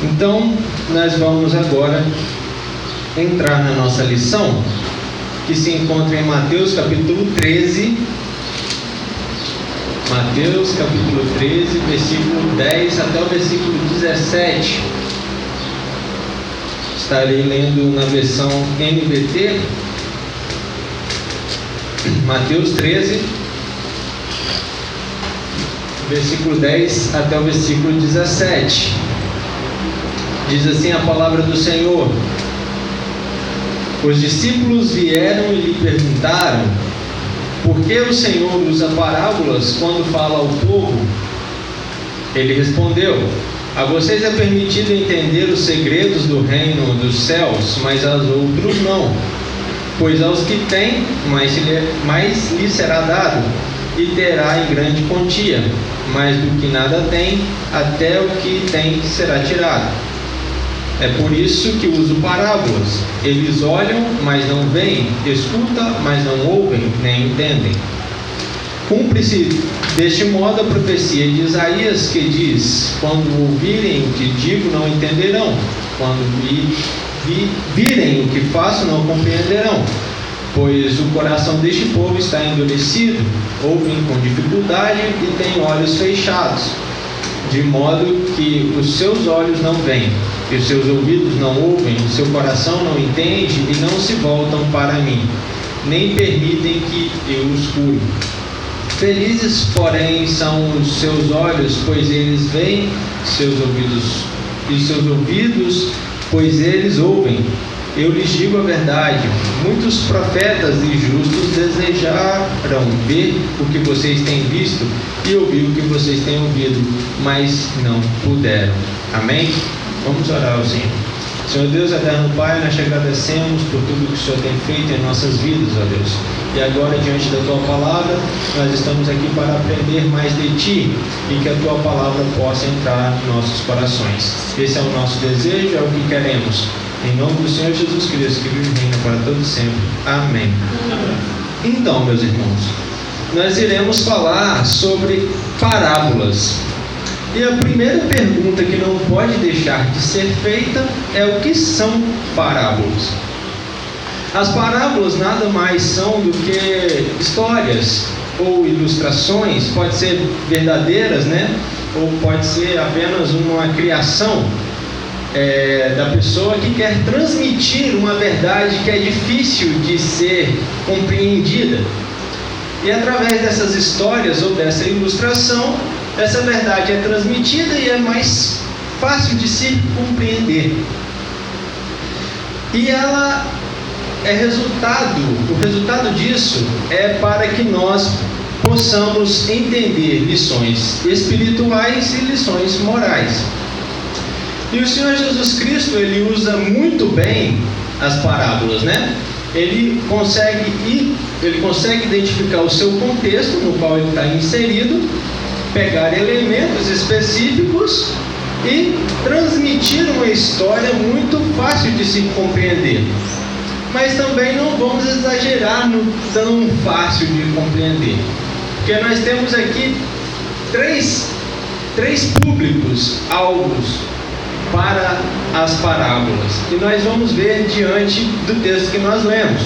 Então, nós vamos agora entrar na nossa lição, que se encontra em Mateus capítulo 13. Mateus capítulo 13, versículo 10 até o versículo 17. Estarei lendo na versão NVT. Mateus 13, versículo 10 até o versículo 17. Diz assim a palavra do Senhor: Os discípulos vieram e lhe perguntaram: Por que o Senhor usa parábolas quando fala ao povo? Ele respondeu: A vocês é permitido entender os segredos do reino dos céus, mas aos outros não. Pois aos que têm, mais lhe será dado, e terá em grande quantia, mas do que nada tem, até o que tem será tirado. É por isso que uso parábolas. Eles olham, mas não veem, escutam, mas não ouvem, nem entendem. Cumpre-se deste modo a profecia de Isaías, que diz: Quando ouvirem o que digo, não entenderão. Quando virem o que faço, não compreenderão. Pois o coração deste povo está endurecido, ouvem com dificuldade e têm olhos fechados, de modo que os seus olhos não veem, e os seus ouvidos não ouvem, o seu coração não entende e não se voltam para mim, nem permitem que eu os cure. Felizes, porém, são os seus olhos, pois eles veem, seus ouvidos, pois eles ouvem. Eu lhes digo a verdade: muitos profetas e justos desejaram ver o que vocês têm visto e ouvir o que vocês têm ouvido, mas não puderam. Amém? Vamos orar ao Senhor. Senhor Deus, eterno Pai, nós te agradecemos por tudo que o Senhor tem feito em nossas vidas, ó Deus. E agora, diante da Tua Palavra, nós estamos aqui para aprender mais de Ti e que a Tua Palavra possa entrar em nossos corações. Esse é o nosso desejo, é o que queremos. Em nome do Senhor Jesus Cristo, que vive e reina para todo sempre. Amém. Então, meus irmãos, nós iremos falar sobre parábolas. E a primeira pergunta que não pode deixar de ser feita é: o que são parábolas? As parábolas nada mais são do que histórias ou ilustrações, pode ser verdadeiras, né? Ou pode ser apenas uma criação da pessoa que quer transmitir uma verdade que é difícil de ser compreendida. E através dessas histórias ou dessa ilustração, essa verdade é transmitida e é mais fácil de se compreender. E ela é o resultado disso é para que nós possamos entender lições espirituais e lições morais. E o Senhor Jesus Cristo, ele usa muito bem as parábolas, né? Ele consegue identificar o seu contexto no qual ele está inserido, pegar elementos específicos e transmitir uma história muito fácil de se compreender. Mas também não vamos exagerar no tão fácil de compreender, porque nós temos aqui três públicos alvos para as parábolas, e nós vamos ver diante do texto que nós lemos.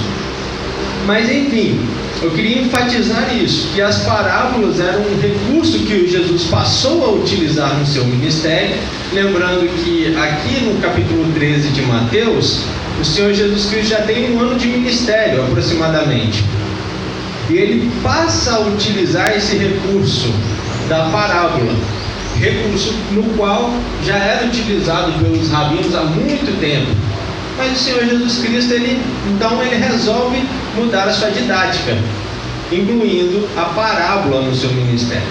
Mas enfim, eu queria enfatizar isso, que as parábolas eram um recurso que Jesus passou a utilizar no seu ministério. Lembrando que aqui no capítulo 13 de Mateus, o Senhor Jesus Cristo já tem 1 ano de ministério aproximadamente, e ele passa a utilizar esse recurso da parábola, recurso no qual já era utilizado pelos rabinos há muito tempo. Mas o Senhor Jesus Cristo, ele resolve mudar a sua didática, incluindo a parábola no seu ministério.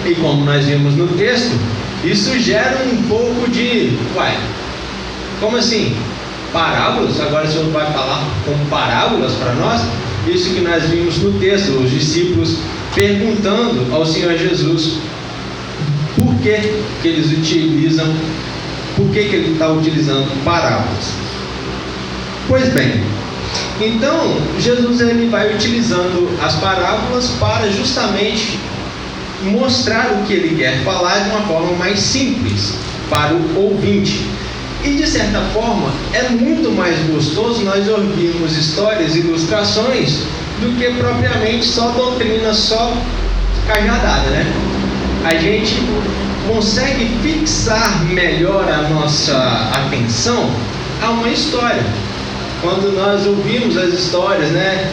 E como nós vimos no texto, isso gera um pouco de: como assim? Parábolas? Agora o Senhor vai falar com parábolas para nós? Isso que nós vimos no texto, os discípulos perguntando ao Senhor Jesus por que ele está utilizando parábolas. Pois bem, então Jesus ele vai utilizando as parábolas para justamente mostrar o que ele quer falar de uma forma mais simples. para o ouvinte. E de certa forma é muito mais gostoso nós ouvirmos histórias, ilustrações, do que propriamente só doutrina, só cajadada, né? A gente consegue fixar melhor a nossa atenção a uma história. Quando nós ouvimos as histórias, né,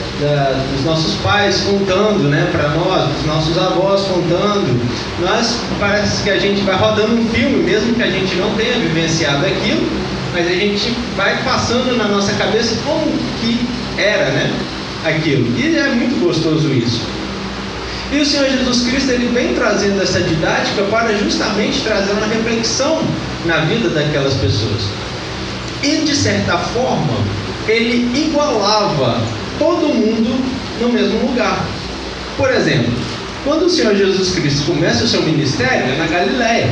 dos nossos pais contando, né, para nós, dos nossos avós contando, parece que a gente vai rodando um filme, mesmo que a gente não tenha vivenciado aquilo, mas a gente vai passando na nossa cabeça como que era, né, aquilo. E é muito gostoso isso. E o Senhor Jesus Cristo, ele vem trazendo essa didática para justamente trazer uma reflexão na vida daquelas pessoas. E de certa forma, ele igualava todo mundo no mesmo lugar. Por exemplo, quando o Senhor Jesus Cristo começa o seu ministério, é na Galileia.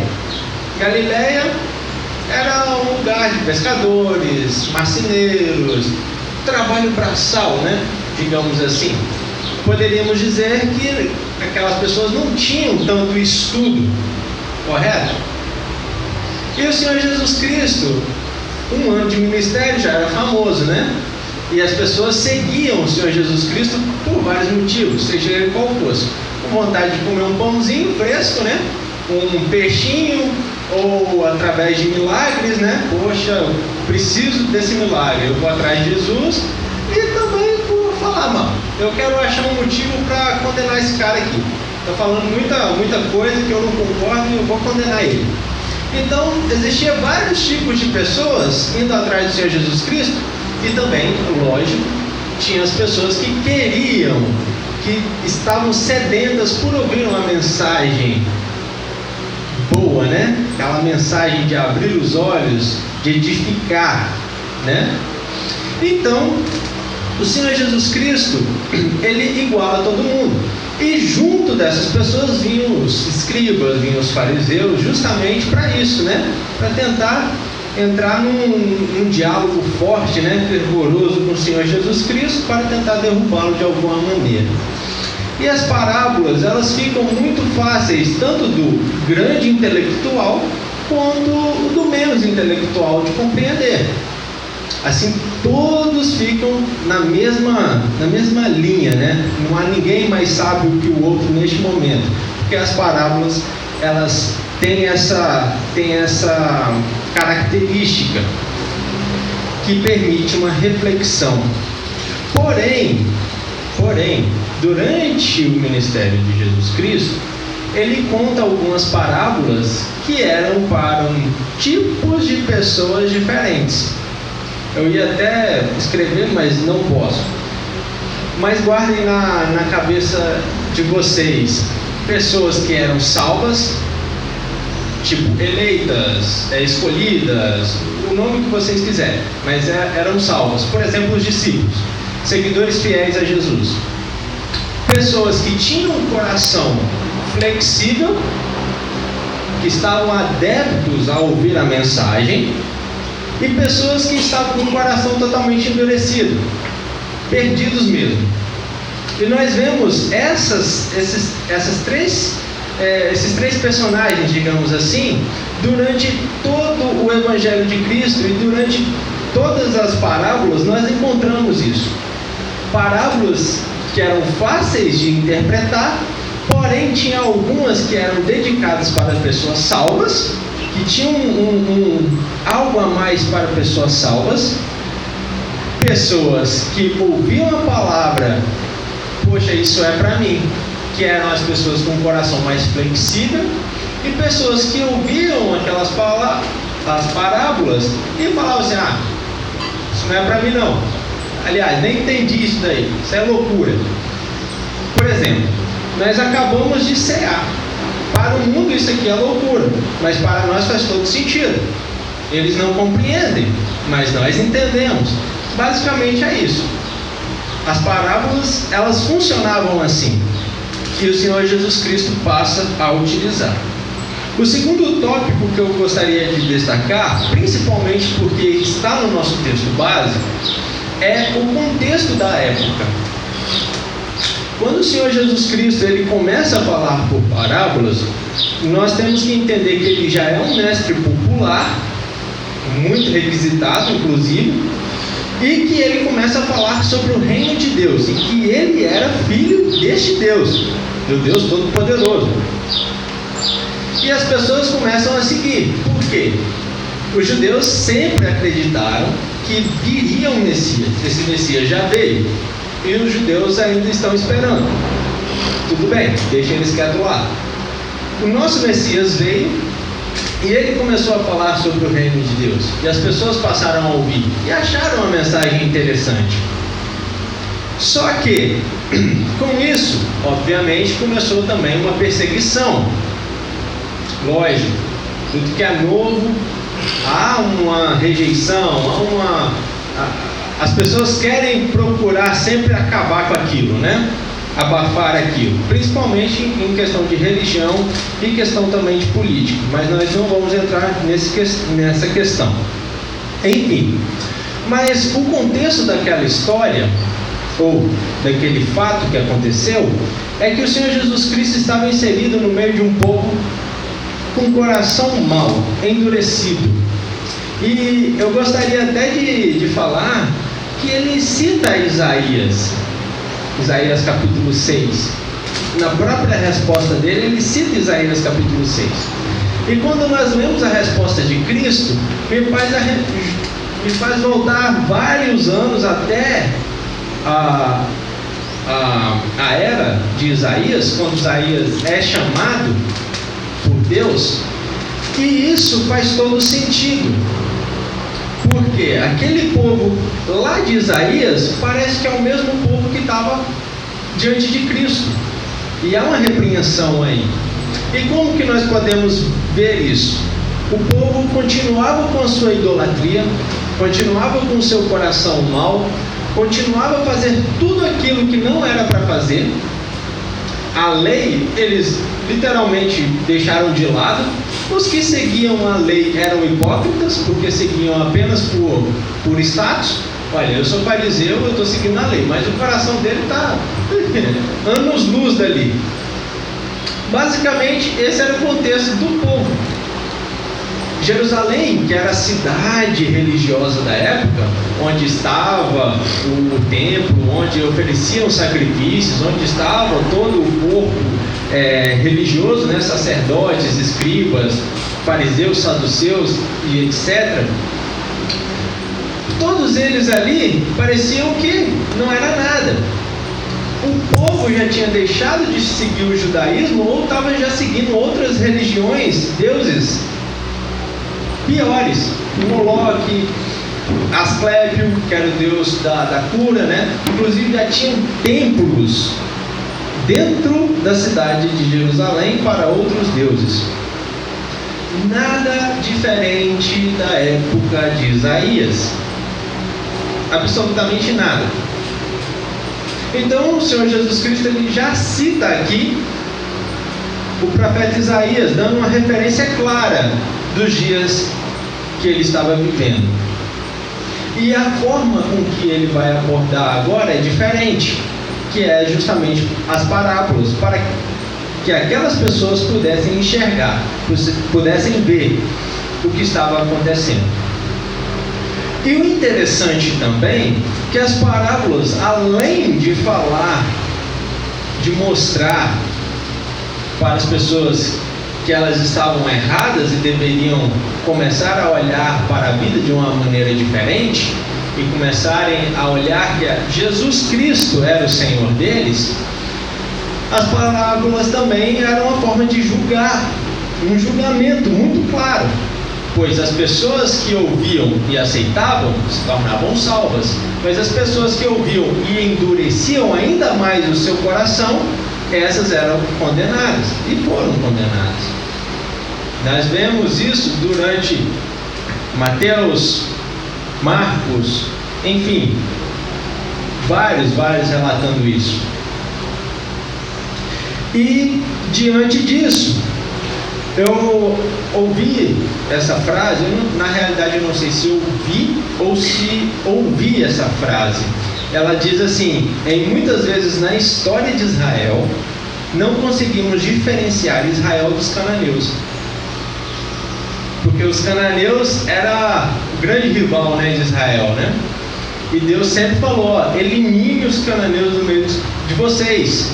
Galileia era um lugar de pescadores, marceneiros, trabalho braçal, né? Digamos assim. Poderíamos dizer que aquelas pessoas não tinham tanto estudo, correto? E o Senhor Jesus Cristo, um ano de ministério, já era famoso, né? E as pessoas seguiam o Senhor Jesus Cristo por vários motivos, seja ele qual fosse. Com vontade de comer um pãozinho fresco, né? Um peixinho, ou através de milagres, né? Poxa, eu preciso desse milagre, eu vou atrás de Jesus. E também por falar, mano, eu quero achar um motivo para condenar esse cara aqui. Está falando muita coisa que eu não concordo e eu vou condenar ele. Então, existia vários tipos de pessoas indo atrás do Senhor Jesus Cristo. E também, lógico, tinha as pessoas que queriam, que estavam sedentas por ouvir uma mensagem boa, né? Aquela mensagem de abrir os olhos, de edificar, né? Então, o Senhor Jesus Cristo, ele iguala todo mundo. E junto dessas pessoas vinham os escribas, vinham os fariseus, justamente para isso, né? Para tentar entrar num diálogo forte, né? Fervoroso com o Senhor Jesus Cristo, para tentar derrubá-lo de alguma maneira. E as parábolas, elas ficam muito fáceis, tanto do grande intelectual, quanto do menos intelectual de compreender. Assim, todos ficam na mesma linha, né? Não há ninguém mais sábio que o outro neste momento, porque as parábolas, elas têm essa característica que permite uma reflexão. Porém, durante o ministério de Jesus Cristo, ele conta algumas parábolas que eram para tipos de pessoas diferentes. Eu ia até escrever, mas não posso. Mas guardem na cabeça de vocês, pessoas que eram salvas, tipo eleitas, escolhidas, o nome que vocês quiserem, mas eram salvas. Por exemplo, os discípulos, seguidores fiéis a Jesus. Pessoas que tinham um coração flexível, que estavam adeptos a ouvir a mensagem, e pessoas que estavam com o coração totalmente endurecido, perdidos mesmo. E nós vemos esses três personagens, digamos assim, durante todo o Evangelho de Cristo, e durante todas as parábolas nós encontramos isso. Parábolas que eram fáceis de interpretar, porém tinha algumas que eram dedicadas para pessoas salvas, que tinham algo a mais para pessoas salvas, pessoas que ouviam a palavra, poxa, isso é para mim, que eram as pessoas com o coração mais flexível, e pessoas que ouviam aquelas as parábolas e falavam assim: ah, isso não é para mim não, aliás, nem entendi isso daí, isso é loucura. Por exemplo, nós acabamos de cear. Para o mundo isso aqui é loucura, mas para nós faz todo sentido. Eles não compreendem, mas nós entendemos. Basicamente é isso. As parábolas, elas funcionavam assim, que o Senhor Jesus Cristo passa a utilizar. O segundo tópico que eu gostaria de destacar, principalmente porque está no nosso texto base, é o contexto da época. Quando o Senhor Jesus Cristo ele começa a falar por parábolas, nós temos que entender que ele já é um mestre popular popular, muito requisitado, inclusive, e que ele começa a falar sobre o reino de Deus, e que ele era filho deste Deus, do Deus Todo-Poderoso. E as pessoas começam a seguir. Por quê? Os judeus sempre acreditaram que viria um Messias. Esse Messias já veio, e os judeus ainda estão esperando. Tudo bem, deixa eles quietos lá. O nosso Messias veio, e ele começou a falar sobre o reino de Deus, e as pessoas passaram a ouvir e acharam a mensagem interessante. Só que com isso, obviamente, começou também uma perseguição. Lógico, tudo que é novo, há uma rejeição, as pessoas querem procurar sempre acabar com aquilo, né? Abafar aquilo, principalmente em questão de religião e questão também de política, mas nós não vamos entrar nessa questão. Enfim, mas o contexto daquela história, ou daquele fato que aconteceu, é que o Senhor Jesus Cristo estava inserido no meio de um povo com coração mau, endurecido. E eu gostaria até de falar que ele cita Isaías capítulo 6. Na própria resposta dele, ele cita Isaías capítulo 6. E quando nós lemos a resposta de Cristo, me faz voltar vários anos até a era de Isaías, quando Isaías é chamado por Deus, e isso faz todo sentido, porque aquele povo lá de Isaías parece que é o mesmo povo que estava diante de Cristo, e há uma repreensão aí. E como que nós podemos ver isso? O povo continuava com a sua idolatria, continuava com o seu coração mau, continuava a fazer tudo aquilo que não era para fazer. A lei, eles literalmente deixaram de lado. Os que seguiam a lei eram hipócritas, porque seguiam apenas por status. Olha, eu sou fariseu, eu estou seguindo a lei, mas o coração dele está anos-luz dali. Basicamente, esse era o contexto do povo. Jerusalém, que era a cidade religiosa da época, onde estava o templo, onde ofereciam sacrifícios, onde estava todo o corpo religioso, né? Sacerdotes, escribas, fariseus, saduceus e etc. Todos eles ali pareciam que não era nada. O povo já tinha deixado de seguir o judaísmo ou estava já seguindo outras religiões, deuses piores, Moloque, Asclépio, que era o deus da cura, né? Inclusive já tinham templos dentro da cidade de Jerusalém para outros deuses. Nada diferente da época de Isaías, absolutamente nada. Então o Senhor Jesus Cristo ele já cita aqui o profeta Isaías, dando uma referência clara dos dias que ele estava vivendo. E a forma com que ele vai abordar agora é diferente, que é justamente as parábolas, para que aquelas pessoas pudessem enxergar, pudessem ver o que estava acontecendo. E o interessante também, que as parábolas, além de falar, de mostrar para as pessoas que elas estavam erradas e deveriam começar a olhar para a vida de uma maneira diferente e começarem a olhar que Jesus Cristo era o Senhor deles, as parábolas também eram uma forma de julgar, um julgamento muito claro, pois as pessoas que ouviam e aceitavam se tornavam salvas, mas as pessoas que ouviam e endureciam ainda mais o seu coração, essas eram condenadas e foram condenadas. Nós vemos isso durante Mateus, Marcos, enfim, vários relatando isso. E diante disso, eu ouvi essa frase, na realidade eu não sei se ouvi ou se ouvi essa frase. Ela diz assim: em muitas vezes na história de Israel, não conseguimos diferenciar Israel dos cananeus. porque os cananeus era o grande rival, né, de Israel, né? E Deus sempre falou, ó, elimine os cananeus do meio de vocês.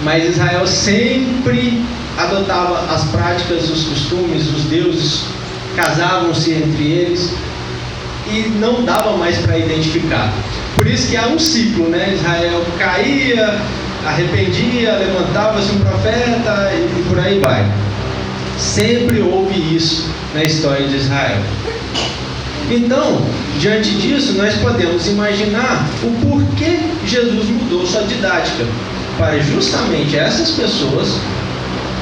Mas Israel sempre adotava as práticas, os costumes, os deuses, casavam-se entre eles e não dava mais para identificar. Por isso que há um ciclo, né? Israel caía, arrependia, levantava-se um profeta e por aí vai. Sempre houve isso na história de Israel. Então, diante disso, nós podemos imaginar o porquê Jesus mudou sua didática, para justamente essas pessoas,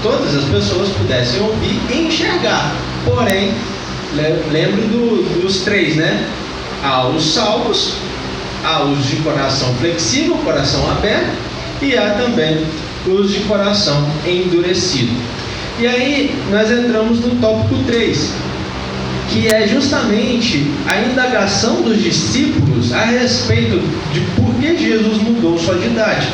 todas as pessoas pudessem ouvir e enxergar. Porém, lembre dos três, né? Há os salvos, há os de coração flexível, coração aberto, e há também os de coração endurecido. E aí nós entramos no tópico 3, que é justamente a indagação dos discípulos a respeito de por que Jesus mudou sua didática.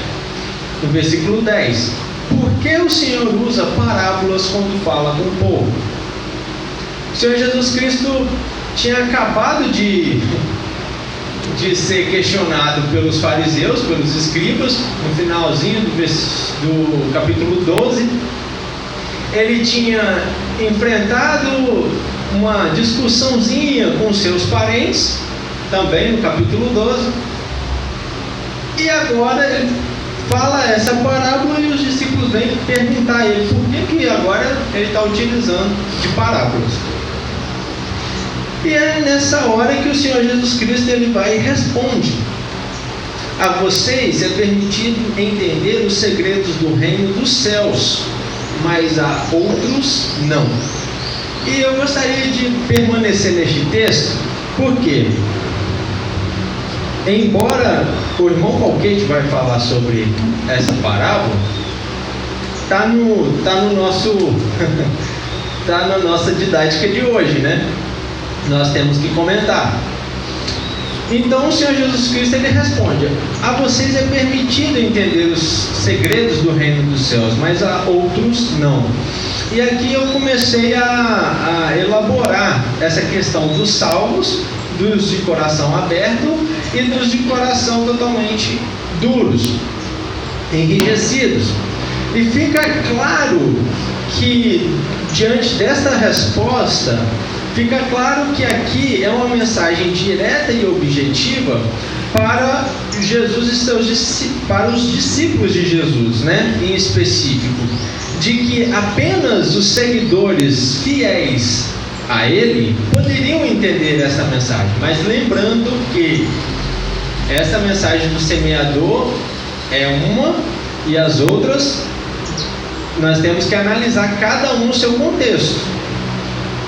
No versículo 10, por que o Senhor usa parábolas quando fala com o povo? O Senhor Jesus Cristo tinha acabado de ser questionado pelos fariseus, pelos escribas, no finalzinho do capítulo 12. Ele tinha enfrentado uma discussãozinha com seus parentes, também no capítulo 12, e agora ele fala essa parábola e os discípulos vêm perguntar a ele por que agora ele está utilizando de parábolas. E é nessa hora que o Senhor Jesus Cristo ele vai e responde: a vocês é permitido entender os segredos do reino dos céus, mas a outros não. E eu gostaria de permanecer neste texto, porque embora o irmão Falquete vai falar sobre essa parábola, está no nosso está na nossa didática de hoje, né? Nós temos que comentar. Então o Senhor Jesus Cristo ele responde: a vocês é permitido entender os segredos do reino dos céus, mas a outros não. E aqui eu comecei a elaborar essa questão dos salvos, dos de coração aberto e dos de coração totalmente duros, enrijecidos. E fica claro que diante desta resposta, fica claro que aqui é uma mensagem direta e objetiva para Jesus e para os discípulos de Jesus, né? Em específico, de que apenas os seguidores fiéis a Ele poderiam entender essa mensagem. Mas lembrando que essa mensagem do semeador é uma, e as outras nós temos que analisar cada um no seu contexto.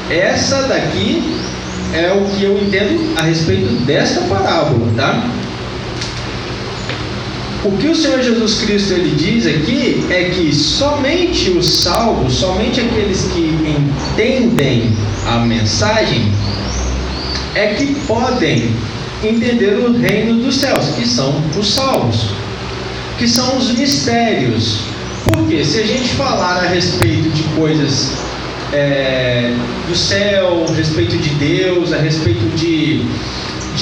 Essa daqui é o que eu entendo a respeito desta parábola, tá? O que o Senhor Jesus Cristo ele diz aqui é que somente os salvos, somente aqueles que entendem a mensagem é que podem entender o reino dos céus, que são os salvos, que são os mistérios. Porque se a gente falar a respeito de coisas do céu, a respeito de Deus, a respeito de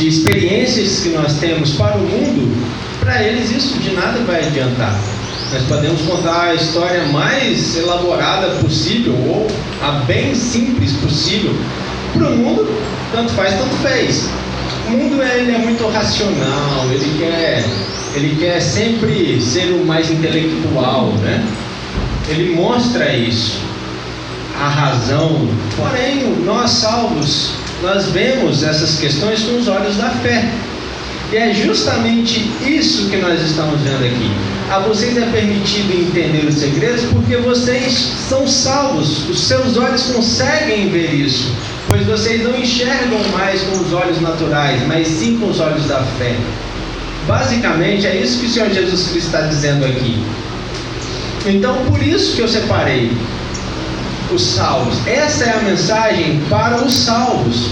experiências que nós temos para o mundo, para eles isso de nada vai adiantar. Nós podemos contar a história mais elaborada possível ou a bem simples possível. Para o mundo, tanto faz, tanto fez. O mundo ele é muito racional, ele quer sempre ser o mais intelectual, né? Ele mostra isso, a razão. Porém, nós salvos, nós vemos essas questões com os olhos da fé. E é justamente isso que nós estamos vendo aqui. A vocês é permitido entender os segredos porque vocês são salvos. Os seus olhos conseguem ver isso, pois vocês não enxergam mais com os olhos naturais, mas sim com os olhos da fé. Basicamente é isso que o Senhor Jesus Cristo está dizendo aqui. Então por isso que eu separei os salvos. Essa é a mensagem para os salvos.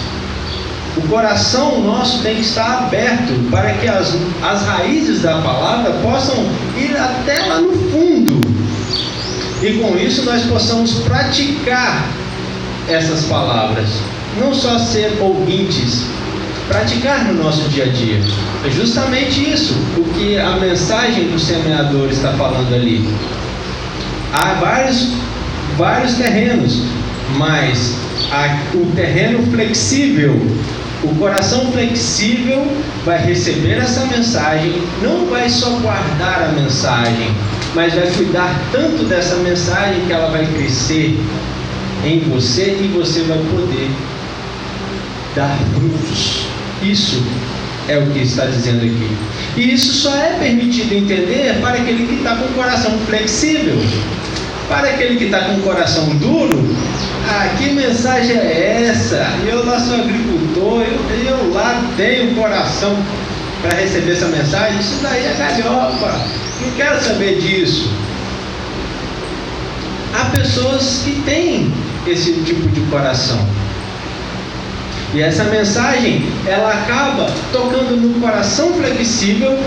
O coração nosso tem que estar aberto para que as raízes da palavra possam ir até lá no fundo. E com isso nós possamos praticar essas palavras, não só ser ouvintes, praticar no nosso dia a dia. É justamente isso o que a mensagem do semeador está falando ali. Há vários terrenos, mas o terreno flexível, o coração flexível vai receber essa mensagem, não vai só guardar a mensagem, mas vai cuidar tanto dessa mensagem que ela vai crescer em você e você vai poder dar frutos. Isso é o que está dizendo aqui. E isso só é permitido entender para aquele que está com o coração flexível. Para aquele que está com o coração duro, que mensagem é essa? Eu lá sou agricultor, eu lá tenho coração para receber essa mensagem. Isso daí é galhofa, não quero saber disso. Há pessoas que têm esse tipo de coração. E essa mensagem, ela acaba tocando no coração flexível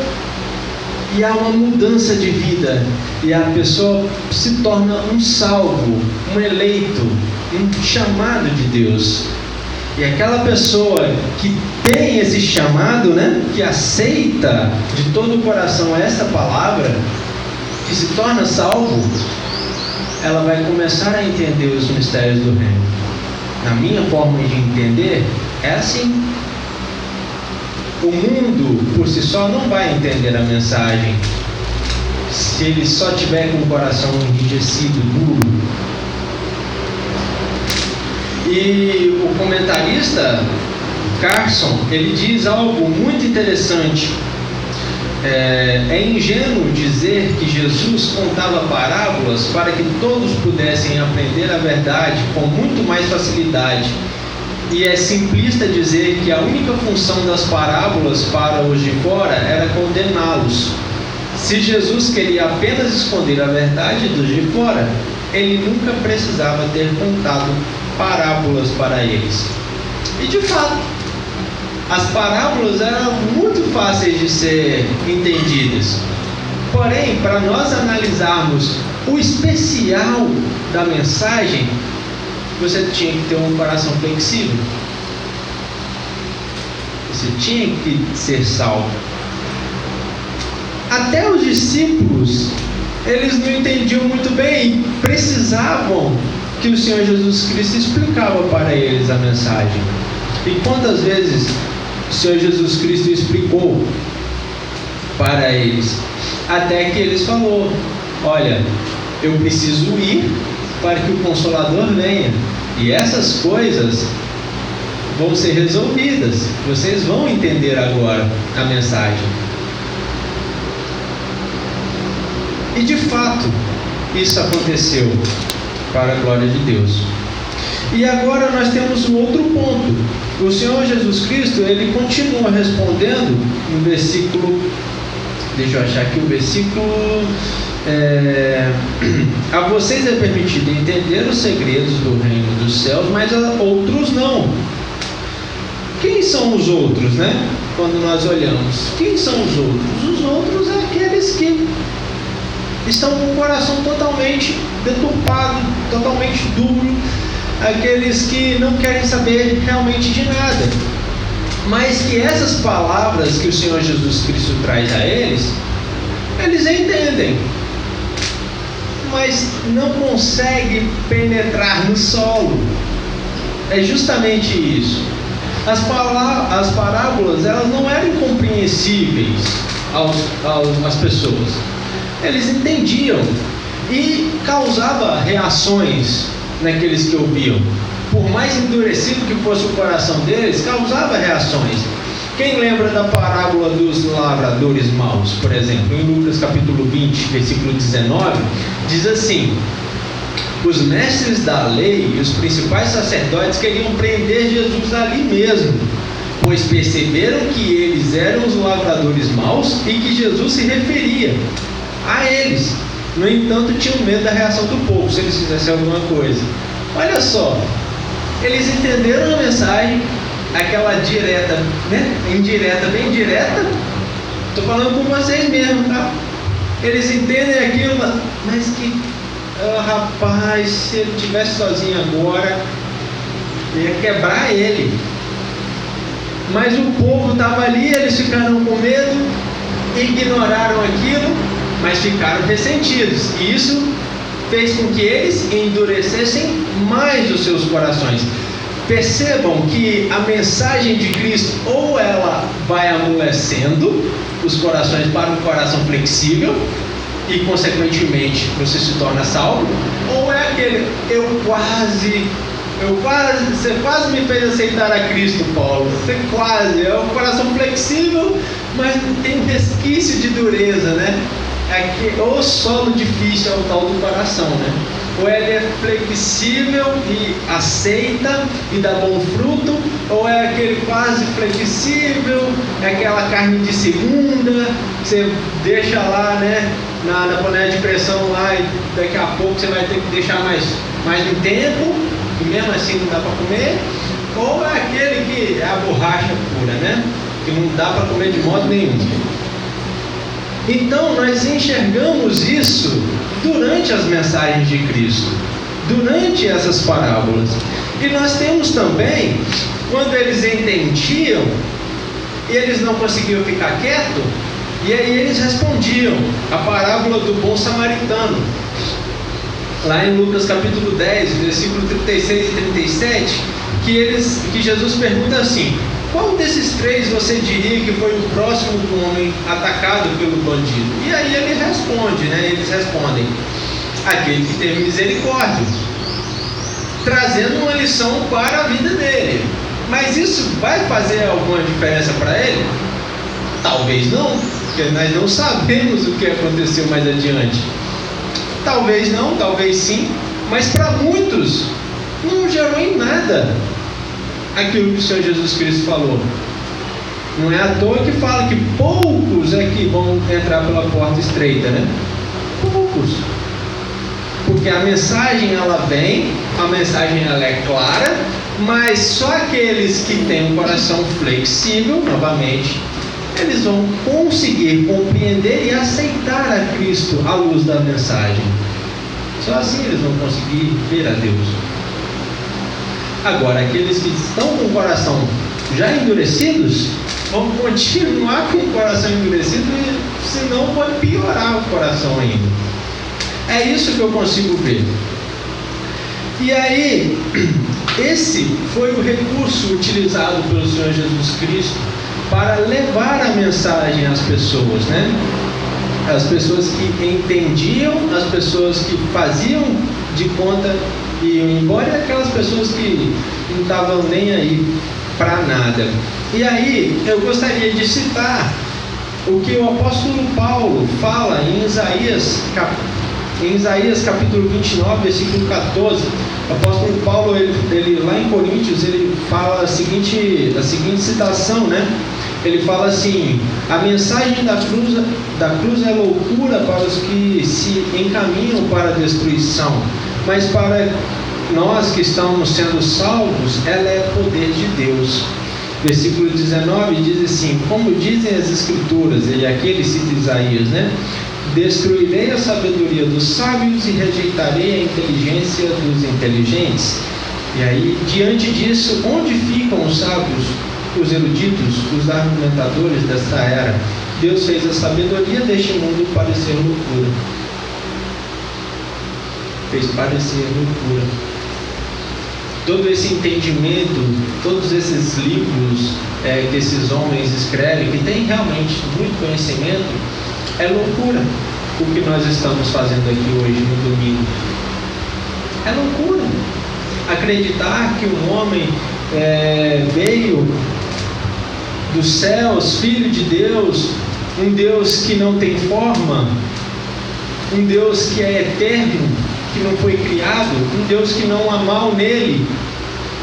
e há uma mudança de vida. E a pessoa se torna um salvo, um eleito, um chamado de Deus. E aquela pessoa que tem esse chamado, que aceita de todo o coração essa palavra, que se torna salvo, ela vai começar a entender os mistérios do reino. Na minha forma de entender, é assim. O mundo, por si só, não vai entender a mensagem se ele só tiver com o coração enrijecido, duro. E o comentarista Carson, ele diz algo muito interessante. É ingênuo dizer que Jesus contava parábolas para que todos pudessem aprender a verdade com muito mais facilidade. E é simplista dizer que a única função das parábolas para os de fora era condená-los. Se Jesus queria apenas esconder a verdade dos de fora, ele nunca precisava ter contado parábolas para eles. E de fato, as parábolas eram muito fáceis de ser entendidas. Porém, para nós analisarmos o especial da mensagem, você tinha que ter um coração flexível. Você tinha que ser salvo. Até os discípulos, eles não entendiam muito bem e precisavam que o Senhor Jesus Cristo explicava para eles a mensagem. E quantas vezes o Senhor Jesus Cristo explicou para eles? Até que eles falou: olha, eu preciso ir para que o Consolador venha. E essas coisas vão ser resolvidas. Vocês vão entender agora a mensagem. E de fato, isso aconteceu para a glória de Deus. E agora nós temos um outro ponto. O Senhor Jesus Cristo, ele continua respondendo no versículo, deixa eu achar aqui o versículo, a vocês é permitido entender os segredos do reino dos céus, mas a outros não. Quem são os outros, quando nós olhamos, quem são os outros? Os outros é aqueles que estão com o coração totalmente deturpado, totalmente duro, aqueles que não querem saber realmente de nada, mas que essas palavras que o Senhor Jesus Cristo traz a eles, eles entendem, mas não conseguem penetrar no solo. É justamente isso. As parábolas, elas não eram incompreensíveis às pessoas. Eles entendiam e causava reações naqueles que ouviam. Por mais endurecido que fosse o coração deles, causava reações. Quem lembra da parábola dos lavradores maus, por exemplo, em Lucas capítulo 20, versículo 19, diz assim: os mestres da lei e os principais sacerdotes queriam prender Jesus ali mesmo, pois perceberam que eles eram os lavradores maus e que Jesus se referia a eles. No entanto, tinham medo da reação do povo se eles fizessem alguma coisa. Olha só, eles entenderam a mensagem, aquela direta, indireta, bem direta. Estou falando com vocês mesmo, tá? Eles entendem aquilo, mas que rapaz, se ele estivesse sozinho agora, ia quebrar ele. Mas o povo estava ali, eles ficaram com medo, ignoraram aquilo, mas ficaram ressentidos. E isso fez com que eles endurecessem mais os seus corações. Percebam que a mensagem de Cristo, ou ela vai amolecendo os corações para um coração flexível, e consequentemente você se torna salvo, ou é aquele, você quase me fez aceitar a Cristo, Paulo, você quase, é um coração flexível, mas tem um resquício de dureza, né? Ou solo difícil é o tal do coração, né? Ou ele é flexível e aceita e dá bom fruto, ou é aquele quase flexível, é aquela carne de segunda, que você deixa lá, né, na panela de pressão lá, e daqui a pouco você vai ter que deixar mais um tempo, e mesmo assim não dá para comer. Ou é aquele que é a borracha pura, né, que não dá para comer de modo nenhum. Então nós enxergamos isso durante as mensagens de Cristo, durante essas parábolas. E nós temos também, quando eles entendiam e eles não conseguiam ficar quietos, e aí eles respondiam a parábola do bom samaritano, lá em Lucas capítulo 10, versículo 36 e 37, que Jesus pergunta assim: qual desses três você diria que foi o próximo do homem atacado pelo bandido? E aí ele responde, né? Eles respondem: aquele que teve misericórdia, trazendo uma lição para a vida dele. Mas isso vai fazer alguma diferença para ele? Talvez não, porque nós não sabemos o que aconteceu mais adiante. Talvez não, talvez sim, mas para muitos não gerou em nada aquilo que o Senhor Jesus Cristo falou. Não é à toa que fala que poucos é que vão entrar pela porta estreita, né? Poucos. Porque a mensagem ela vem, a mensagem ela é clara, mas só aqueles que têm um coração flexível, novamente, eles vão conseguir compreender e aceitar a Cristo à luz da mensagem. Só assim eles vão conseguir ver a Deus. Agora, aqueles que estão com o coração já endurecidos, vão continuar com o coração endurecido, e senão pode piorar o coração ainda. É isso que eu consigo ver. E aí, esse foi o recurso utilizado pelo Senhor Jesus Cristo para levar a mensagem às pessoas, né? As pessoas que entendiam, as pessoas que faziam de conta e iam embora, e aquelas pessoas que não estavam nem aí para nada. E aí eu gostaria de citar o que o apóstolo Paulo fala em Isaías capítulo 29, versículo 14. O apóstolo Paulo, ele lá em Coríntios, ele fala a seguinte citação, né? Ele fala assim: a mensagem da cruz é loucura para os que se encaminham para a destruição, mas para nós que estamos sendo salvos, ela é poder de Deus. Versículo 19 diz assim: como dizem as escrituras, e aqui ele cita Isaías, né? Destruirei a sabedoria dos sábios e rejeitarei a inteligência dos inteligentes. E aí, diante disso, onde ficam os sábios, os eruditos, os argumentadores desta era? Deus fez a sabedoria deste mundo parecer loucura. Fez parecer loucura. Todo esse entendimento, todos esses livros que esses homens escrevem, que tem realmente muito conhecimento, é loucura o que nós estamos fazendo aqui hoje no domingo. É loucura acreditar que um homem veio dos céus, filho de Deus, um Deus que não tem forma, um Deus que é eterno, que não foi criado, um Deus que não há mal nele,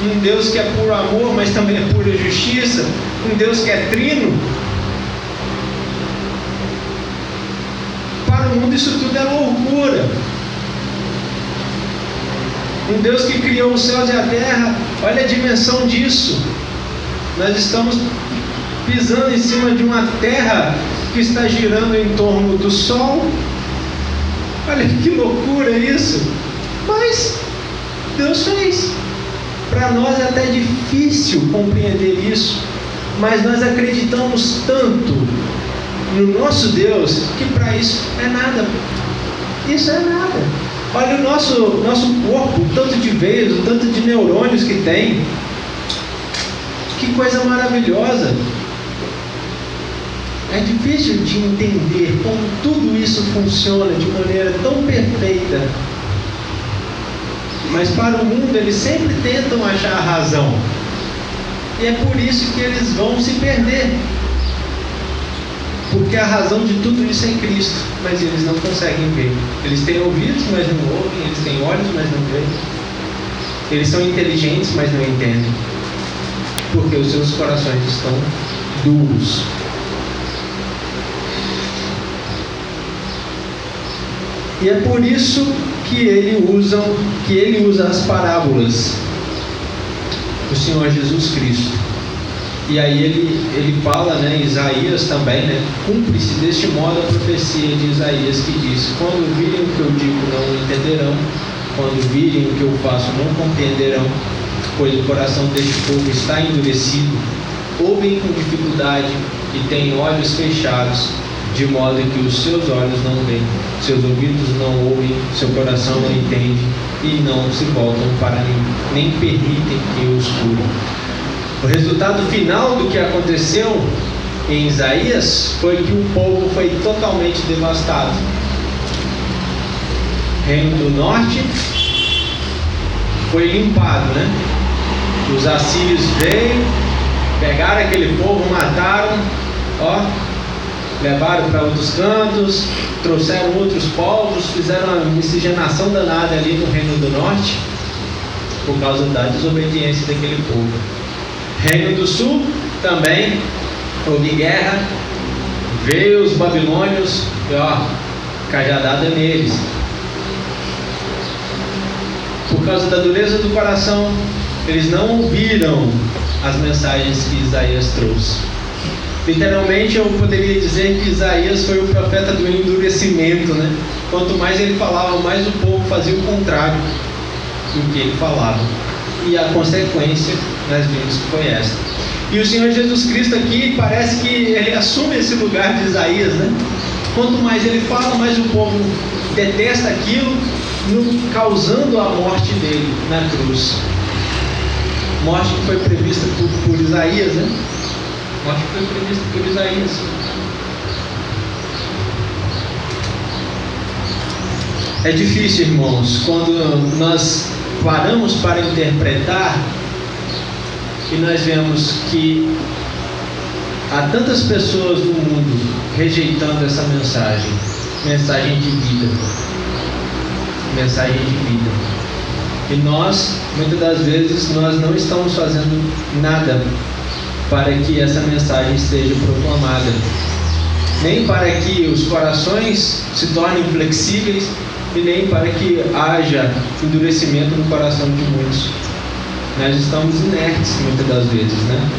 um Deus que é puro amor, mas também é pura justiça, um Deus que é trino. Para o mundo isso tudo é loucura. Um Deus que criou os céus e a terra, olha a dimensão disso. Nós estamos pisando em cima de uma terra que está girando em torno do sol. Olha que loucura isso. Mas Deus fez. Para nós é até difícil compreender isso, mas nós acreditamos tanto no nosso Deus que para isso é nada. Isso é nada. Olha o nosso corpo, o tanto de veias, o tanto de neurônios que tem. Que coisa maravilhosa. É difícil de entender como tudo isso funciona de maneira tão perfeita. Mas para o mundo eles sempre tentam achar a razão. E é por isso que eles vão se perder. Porque a razão de tudo isso é em Cristo, mas eles não conseguem ver. Eles têm ouvidos, mas não ouvem. Eles têm olhos, mas não veem. Eles são inteligentes, mas não entendem. Porque os seus corações estão duros. E é por isso que ele usa as parábolas do Senhor Jesus Cristo. E aí ele fala, né, Isaías também, né, cumpre-se deste modo a profecia de Isaías que diz: quando virem o que eu digo não entenderão, quando virem o que eu faço não compreenderão, pois o coração deste povo está endurecido, ouvem com dificuldade e têm olhos fechados, de modo que os seus olhos não veem, seus ouvidos não ouvem, seu coração não entende e não se voltam para mim, nem permitem que eu os cure. O resultado final do que aconteceu em Isaías foi que o povo foi totalmente devastado. Reino do Norte foi limpado, né? Os assírios veio, pegaram aquele povo, mataram, levaram para outros cantos, trouxeram outros povos, fizeram uma miscigenação danada ali no Reino do Norte, por causa da desobediência daquele povo. Reino do Sul também houve guerra, veio os babilônios e cajadada neles. Por causa da dureza do coração, eles não ouviram as mensagens que Isaías trouxe. Literalmente eu poderia dizer que Isaías foi o profeta do endurecimento, né? Quanto mais ele falava, mais o povo fazia o contrário do que ele falava. E a consequência nós vimos que foi esta. E o Senhor Jesus Cristo aqui parece que ele assume esse lugar de Isaías, né? Quanto mais ele fala, mais o povo detesta aquilo, causando a morte dele na cruz. Morte que foi prevista por Isaías, né? Morte que foi prevista por Isaías. É difícil, irmãos, quando nós paramos para interpretar e nós vemos que há tantas pessoas no mundo rejeitando essa mensagem de vida. Mensagem de vida. E nós, muitas das vezes, nós não estamos fazendo nada para que essa mensagem seja proclamada, nem para que os corações se tornem flexíveis e nem para que haja endurecimento no coração de muitos. Nós estamos inertes muitas das vezes, né?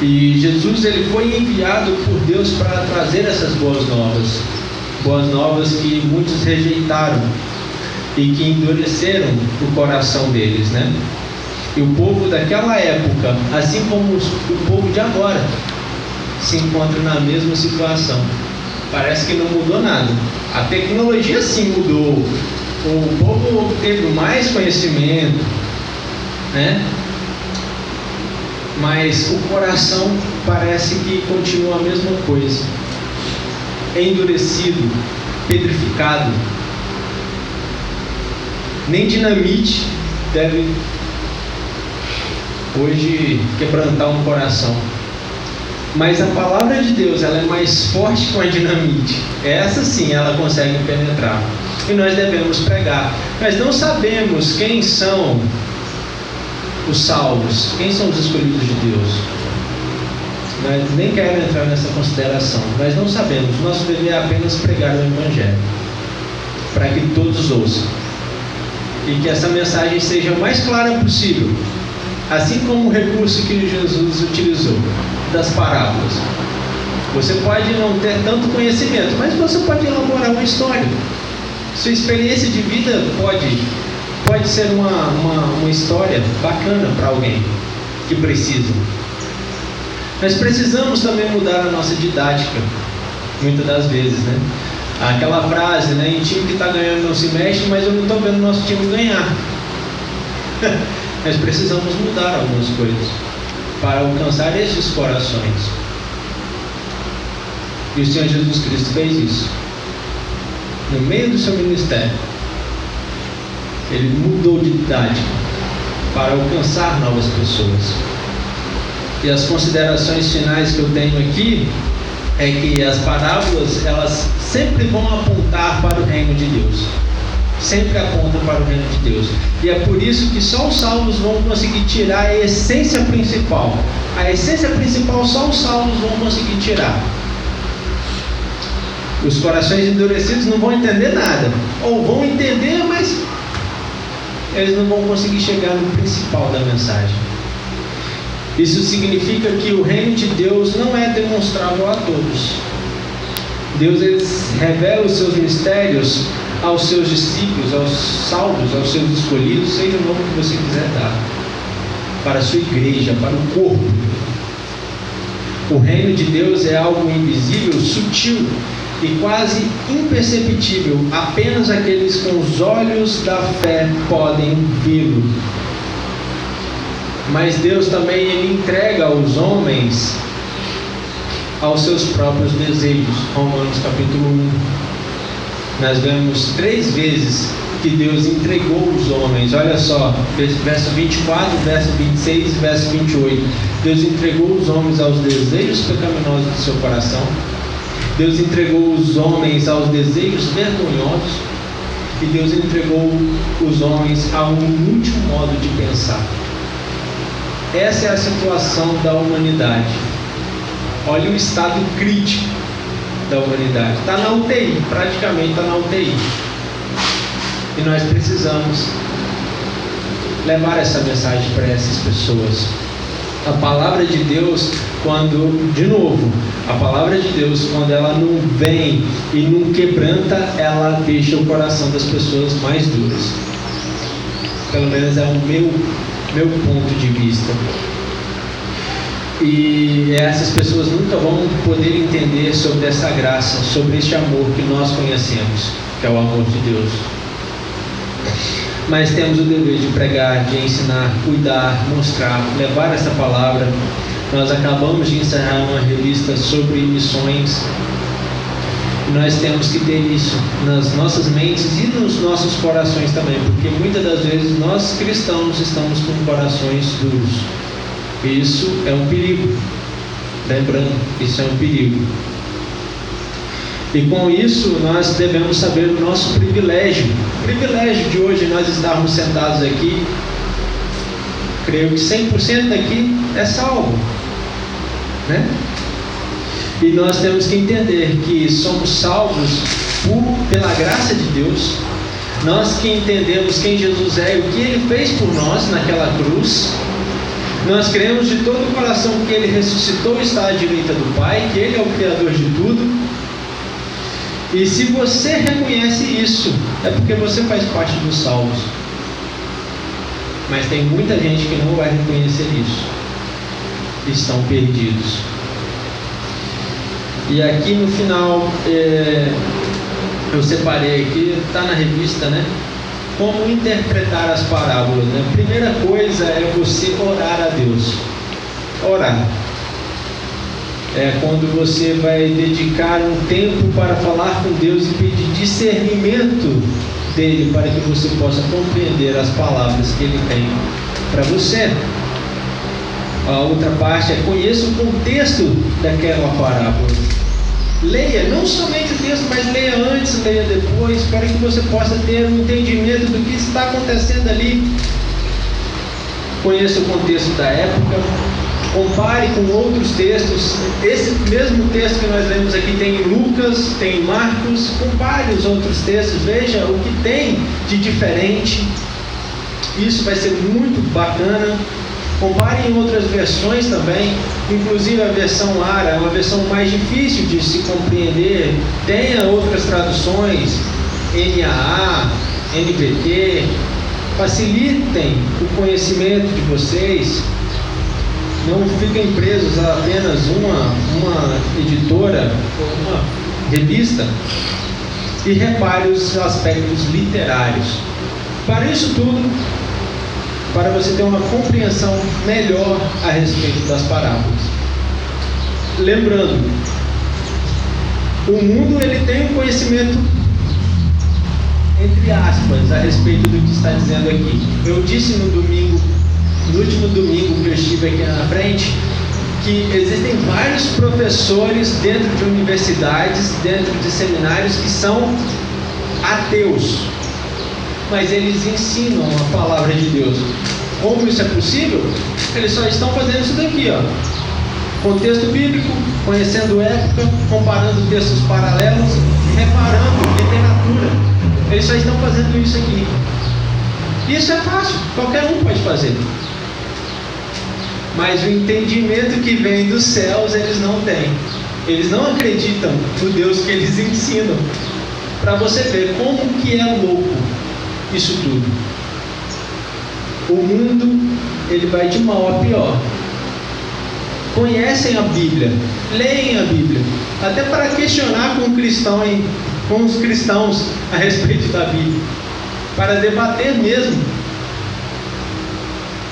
E Jesus, ele foi enviado por Deus para trazer essas boas novas que muitos rejeitaram e que endureceram o coração deles, né? E o povo daquela época, assim como o povo de agora, se encontra na mesma situação. Parece que não mudou nada. A tecnologia sim mudou. O povo teve mais conhecimento, né? Mas o coração parece que continua a mesma coisa. Endurecido, petrificado. Nem dinamite deve hoje quebrantar um coração. Mas a palavra de Deus, ela é mais forte que uma dinamite. Essa sim, ela consegue penetrar. E nós devemos pregar. Nós não sabemos quem são os salvos, quem são os escolhidos de Deus. Nós nem quero entrar nessa consideração. Nós não sabemos. Nosso dever é apenas pregar o Evangelho, para que todos ouçam. E que essa mensagem seja o mais clara possível. Assim como o recurso que Jesus utilizou, das parábolas. Você pode não ter tanto conhecimento, mas você pode elaborar uma história. Sua experiência de vida pode pode ser uma história bacana para alguém que precisa. Nós precisamos também mudar a nossa didática, muitas das vezes, né? Aquela frase, né? Em time que está ganhando não se mexe, mas eu não estou vendo o nosso time ganhar. Nós precisamos mudar algumas coisas para alcançar esses corações. E o Senhor Jesus Cristo fez isso. No meio do seu ministério, Ele mudou de didática para alcançar novas pessoas. E as considerações finais que eu tenho aqui é que as parábolas, elas sempre vão apontar para o reino de Deus. Sempre apontam para o reino de Deus. E é por isso que só os salvos vão conseguir tirar a essência principal. A essência principal só os salvos vão conseguir tirar. Os corações endurecidos não vão entender nada. Ou vão entender, mas eles não vão conseguir chegar no principal da mensagem. Isso significa que o reino de Deus não é demonstrável a todos. Deus revela os seus mistérios aos seus discípulos, aos salvos, aos seus escolhidos, seja o nome que você quiser dar, para a sua igreja, para o corpo. O reino de Deus é algo invisível, sutil e quase imperceptível. Apenas aqueles com os olhos da fé podem vê-lo. Mas Deus também Ele entrega aos homens aos seus próprios desejos. Romanos capítulo 1. Nós vemos 3 vezes que Deus entregou os homens. Olha só, verso 24, verso 26 e verso 28. Deus entregou os homens aos desejos pecaminosos do seu coração. Deus entregou os homens aos desejos vergonhosos. E Deus entregou os homens a um inútil modo de pensar. Essa é a situação da humanidade. Olha o estado crítico da humanidade. Está na UTI, praticamente está na UTI. E nós precisamos levar essa mensagem para essas pessoas. A palavra de Deus, a palavra de Deus, quando ela não vem e não quebranta, ela deixa o coração das pessoas mais duras. Pelo menos é o meu ponto de vista. E essas pessoas nunca vão poder entender sobre essa graça, sobre este amor que nós conhecemos, que é o amor de Deus. Mas temos o dever de pregar, de ensinar, cuidar, mostrar, levar essa palavra. Nós acabamos de encerrar uma revista sobre missões. Nós temos que ter isso nas nossas mentes e nos nossos corações também, porque muitas das vezes nós cristãos estamos com corações duros. Isso é um perigo. Lembrando, isso é um perigo. E com isso nós devemos saber o nosso privilégio. O privilégio de hoje nós estarmos sentados aqui. Creio que 100% daqui é salvo, né? E nós temos que entender que somos salvos pela graça de Deus. Nós que entendemos quem Jesus é e o que Ele fez por nós naquela cruz. Nós cremos de todo o coração que Ele ressuscitou e está à direita do Pai, que Ele é o Criador de tudo. E se você reconhece isso, é porque você faz parte dos salvos. Mas tem muita gente que não vai reconhecer isso. Estão perdidos. E aqui no final, eu separei aqui, está na revista, né? Como interpretar as parábolas, né? Primeira coisa é você orar a Deus. Orar. É quando você vai dedicar um tempo para falar com Deus e pedir discernimento dele para que você possa compreender as palavras que ele tem para você. A outra parte é conheça o contexto daquela parábola. Leia, não somente o texto, mas leia antes, leia depois, para que você possa ter um entendimento do que está acontecendo ali. Conheça o contexto da época, compare com outros textos. Esse mesmo texto que nós lemos aqui tem em Lucas, tem em Marcos. Compare os outros textos, veja o que tem de diferente. Isso vai ser muito bacana. Compare em outras versões também, inclusive a versão ARA é uma versão mais difícil de se compreender. Tenha outras traduções, NAA, NVT, facilitem o conhecimento de vocês. Não fiquem presos a apenas uma editora ou uma revista, e repare os aspectos literários. Para isso tudo, para você ter uma compreensão melhor a respeito das parábolas. Lembrando, o mundo ele tem um conhecimento, entre aspas, a respeito do que está dizendo aqui. Eu disse no último domingo que eu estive aqui na frente, que existem vários professores dentro de universidades, dentro de seminários, que são ateus, mas eles ensinam a palavra de Deus. Como isso é possível? Eles só estão fazendo isso daqui, ó. Contexto bíblico, conhecendo época, comparando textos paralelos, reparando literatura. Eles só estão fazendo isso aqui. Isso é fácil, qualquer um pode fazer. Mas o entendimento que vem dos céus eles não têm. Eles não acreditam no Deus que eles ensinam. Para você ver como que é louco isso tudo. O mundo ele vai de mal a pior. Conhecem a Bíblia, leem a Bíblia, até para questionar com os cristãos a respeito da Bíblia, para debater mesmo.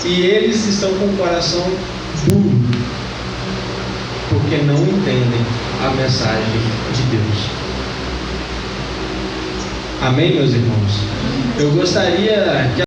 E eles estão com o coração duro, porque não entendem a mensagem de Deus. Amém, meus irmãos? Eu gostaria que